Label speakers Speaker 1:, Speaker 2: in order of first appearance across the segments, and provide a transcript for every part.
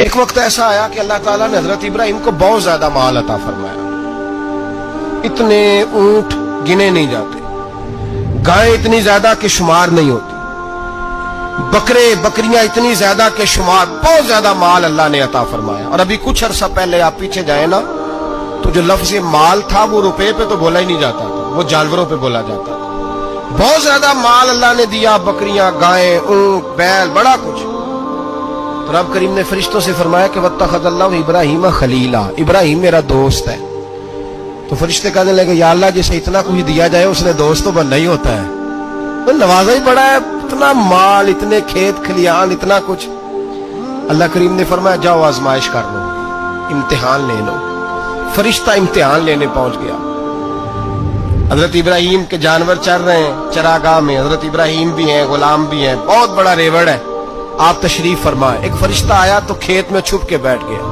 Speaker 1: ایک وقت ایسا آیا کہ اللہ تعالیٰ نے حضرت ابراہیم کو بہت زیادہ مال عطا فرمایا. اتنے اونٹ گنے نہیں جاتے، گائیں اتنی زیادہ کہ شمار نہیں ہوتی، بکرے بکریاں اتنی زیادہ کہ شمار، بہت زیادہ مال اللہ نے عطا فرمایا. اور ابھی کچھ عرصہ پہلے آپ پیچھے جائیں نا تو جو لفظ مال تھا وہ روپے پہ تو بولا ہی نہیں جاتا تھا، وہ جانوروں پہ بولا جاتا تھا. بہت زیادہ مال اللہ نے دیا، بکریاں، گائیں، اونٹ، بیل، بڑا کچھ. تو رب کریم نے فرشتوں سے فرمایا کہ واتخذ اللہ ابراہیم خلیلا، ابراہیم میرا دوست ہے. تو فرشتے کہنے لگے یا اللہ جسے اتنا کچھ دیا جائے اس نے دوست تو بننا ہی ہوتا ہے، وہ نوازا ہی بڑا ہے، اتنا مال، اتنے کھیت کھلیان، اتنا کچھ. اللہ کریم نے فرمایا جاؤ آزمائش کر لو، امتحان لے لو. فرشتہ امتحان لینے پہنچ گیا. حضرت ابراہیم کے جانور چر رہے ہیں چراگاہ میں، حضرت ابراہیم بھی ہیں، غلام بھی ہیں، بہت بڑا ریوڑ ہے. آپ تشریف فرمائے. ایک فرشتہ آیا تو کھیت میں چھپ کے بیٹھ گیا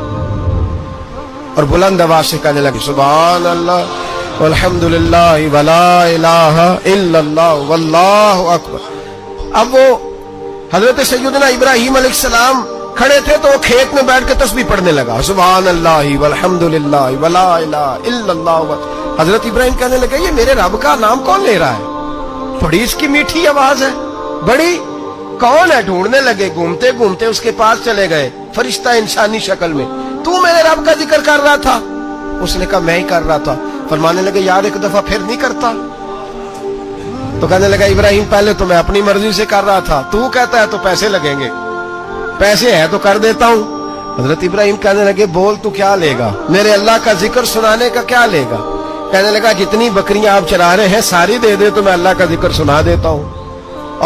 Speaker 1: اور بلند آواز سے کہنے لگے سبحان اللہ والحمدللہ ولا الہ الا اللہ واللہ اکبر. اب وہ حضرت سیدنا ابراہیم علیہ السلام کھڑے تھے تو وہ کھیت میں بیٹھ کے تسبیح پڑھنے لگا سبحان اللہ والحمدللہ ولا الہ الا اللہ. حضرت ابراہیم کہنے لگے یہ میرے رب کا نام کون لے رہا ہے؟ بڑی اس کی میٹھی آواز ہے، بڑی، کون ہے؟ ڈھونڈنے لگے، گھومتے گھومتے اس کے پاس چلے گئے. فرشتہ انسانی شکل میں، تو میرے رب کا ذکر کر رہا تھا؟ اس نے کہا میں ہی کر رہا تھا. فرمانے لگے یار ایک دفعہ پھر نہیں کرتا؟ تو کہنے لگا ابراہیم پہلے تو میں اپنی مرضی سے کر رہا تھا، تو کہتا ہے تو پیسے لگیں گے، پیسے ہے تو کر دیتا ہوں. حضرت ابراہیم کہنے لگے بول تو کیا لے گا؟ میرے اللہ کا ذکر سنانے کا کیا لے گا؟ کہنے لگا جتنی بکریاں آپ چرا رہے ہیں ساری دے دے تو میں اللہ کا ذکر سنا دیتا ہوں.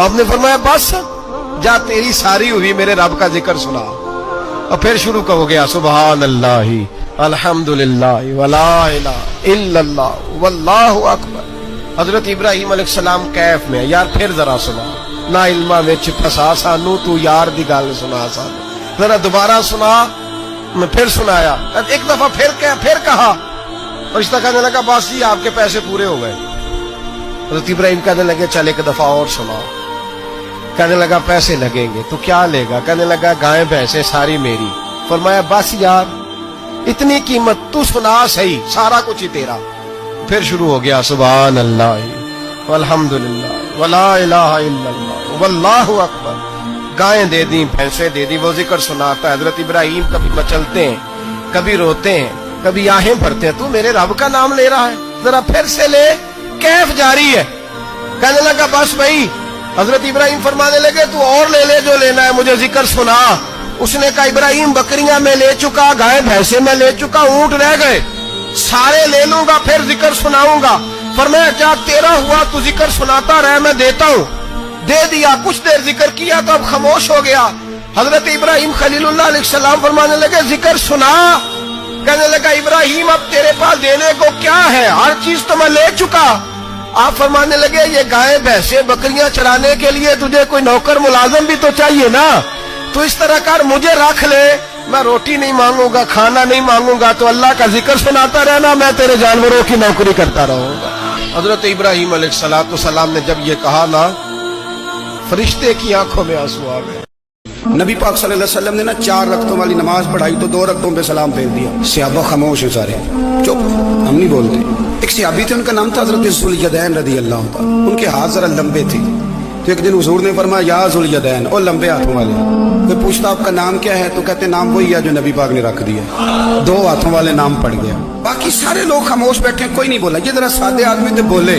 Speaker 1: آپ نے فرمایا بس جا تیری ساری ہوئی، میرے رب کا ذکر سنا. اور پھر شروع ہو گیا سبحان اللہ الحمدللہ ولا الہ الا اللہ واللہ اکبر. حضرت ابراہیم علیہ السلام کیف میں یار پھر ذرا سنا، نہ علما وچ پھسا سانو، تو یار دی گل سنا سانو، ذرا دوبارہ سنا. میں پھر سنایا، ایک دفعہ پھر کہا. فرشتہ کہنے لگا بس جی آپ کے پیسے پورے ہو گئے. حضرت ابراہیم کہنے لگے چل ایک دفعہ اور سناؤ. کہنے لگا پیسے لگیں گے. تو کیا لے گا؟ کہنے لگا گائیں بھینسیں ساری میری. فرمایا بس یار اتنی قیمت، تو سنا صحیح، سارا کچھ ہی تیرا. پھر شروع ہو گیا سبحان اللہ والحمدللہ ولا الہ الا اللہ واللہ اکبر. گائیں دے دیں، بھینسیں دے دیں، وہ ذکر سناتا ہے. حضرت ابراہیم کبھی مچلتے ہیں، کبھی روتے ہیں، کبھی آہیں بھرتے ہیں. تو میرے رب کا نام لے رہا ہے، ذرا پھر سے لے. کیف جاری ہے. کہنے لگا بس بھائی. حضرت ابراہیم فرمانے لگے تو اور لے لے جو لینا ہے، مجھے ذکر سنا. اس نے کہا ابراہیم بکریاں میں لے چکا، گائے بھینسیں میں لے چکا، اونٹ رہ گئے، سارے لے لوں گا پھر ذکر سناؤں گا. فرمایا کیا تیرا ہوا تو ذکر سناتا رہ، میں دیتا ہوں. دے دیا. کچھ دیر ذکر کیا تو اب خاموش ہو گیا. حضرت ابراہیم خلیل اللہ علیہ السلام فرمانے لگے ذکر سنا. کہنے لگا ابراہیم اب تیرے پاس دینے کو کیا ہے؟ ہر چیز تو میں لے چکا. آپ فرمانے لگے یہ گائے بھینسیں بکریاں چرانے کے لیے تجھے کوئی نوکر ملازم بھی تو چاہیے نا. تو اس طرح کر مجھے رکھ لے، میں روٹی نہیں مانگوں گا، کھانا نہیں مانگوں گا، تو اللہ کا ذکر سناتا رہنا، میں تیرے جانوروں کی نوکری کرتا رہوں گا. حضرت ابراہیم علیہ السلام نے جب یہ کہا نا، فرشتے کی آنکھوں میں آنسو آ گئے.
Speaker 2: نبی پاک صلی اللہ علیہ وسلم نے نا 4 رکعتوں والی نماز پڑھائی تو 2 رکعتوں پہ سلام پھیر دیا. صحابہ خاموش ہیں سارے، چپ، ہم نہیں بولتے. ایک صحابی تھے، ان کا نام تھا حضرت ذوالیدین رضی اللہ تعالیٰ. ان کے ہاتھ ذرا لمبے تھے. تو ایک دن حضور نے فرمایا یا ذوالیدین، اور لمبے ہاتھوں والے. کوئی پوچھتا آپ کا نام کیا ہے تو کہتے نام وہی ہے جو نبی پاک نے رکھ دیا. 2 ہاتھوں والے نام پڑ گیا. باقی سارے لوگ خاموش بیٹھے، کوئی نہیں بولا. یہ ذرا سادے آدمی تھے، بولے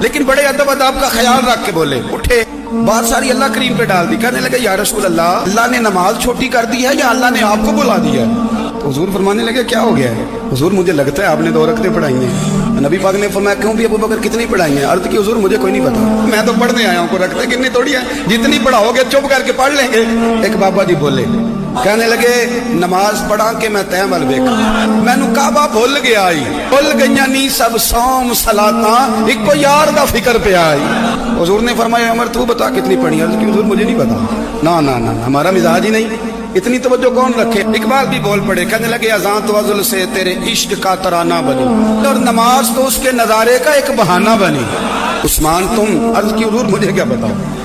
Speaker 2: لیکن بڑے ادب اداب کا خیال رکھ کے بولے. اٹھے، بات ساری اللہ کریم پہ ڈال دی. کہنے لگے یا رسول اللہ، اللہ نے نماز چھوٹی کر دی ہے یا اللہ نے آپ کو بلا دیا ہے؟ تو حضور فرمانے لگے کیا ہو گیا ہے؟ حضور مجھے لگتا ہے آپ نے 2 رکعتیں پڑھائی ہیں. نبی پاک نے فرمایا کیوں بھی ابو بکر کتنی پڑھائی ہیں؟ عرض کی حضور مجھے کوئی نہیں پتا، میں تو پڑھنے آیا ہوں، کو رکھتے کتنی تھوڑی ہیں، جتنی پڑھاؤ گے چپ کر کے پڑھ لیں گے. ایک بابا جی بولے، کہنے لگے نماز پڑھا کے میں تیم ال ویکھا، مینو کعبہ بھول گیا آئی، بھول گئیاں نی سب صوم صلاتاں، ایک کو یار دا فکر پہ آئی. حضور نے فرمایا عمر تو بتا کتنی پڑھی؟ عرض کی حضور مجھے نہیں پتا. نا نا نا ہمارا مزاج ہی نہیں، اتنی توجہ کون رکھے. اقبال بھی بول پڑے، کہنے لگے اذان تو ازل سے تیرے عشق کا ترانہ بنی، اور نماز تو اس کے نظارے کا ایک بہانہ بنی. عثمان تم؟ عرض کی حضور مجھے کیا بتاؤ.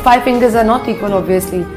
Speaker 3: 5 fingers are not equal obviously।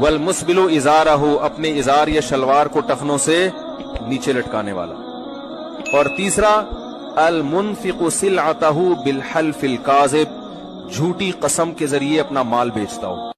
Speaker 4: والمسبل ازارہ، اپنے ازار یا شلوار کو ٹخنوں سے نیچے لٹکانے والا. اور تیسرا المنفق سلعتہ بالحلف الکاذب، جھوٹی قسم کے ذریعے اپنا مال بیچتا ہو.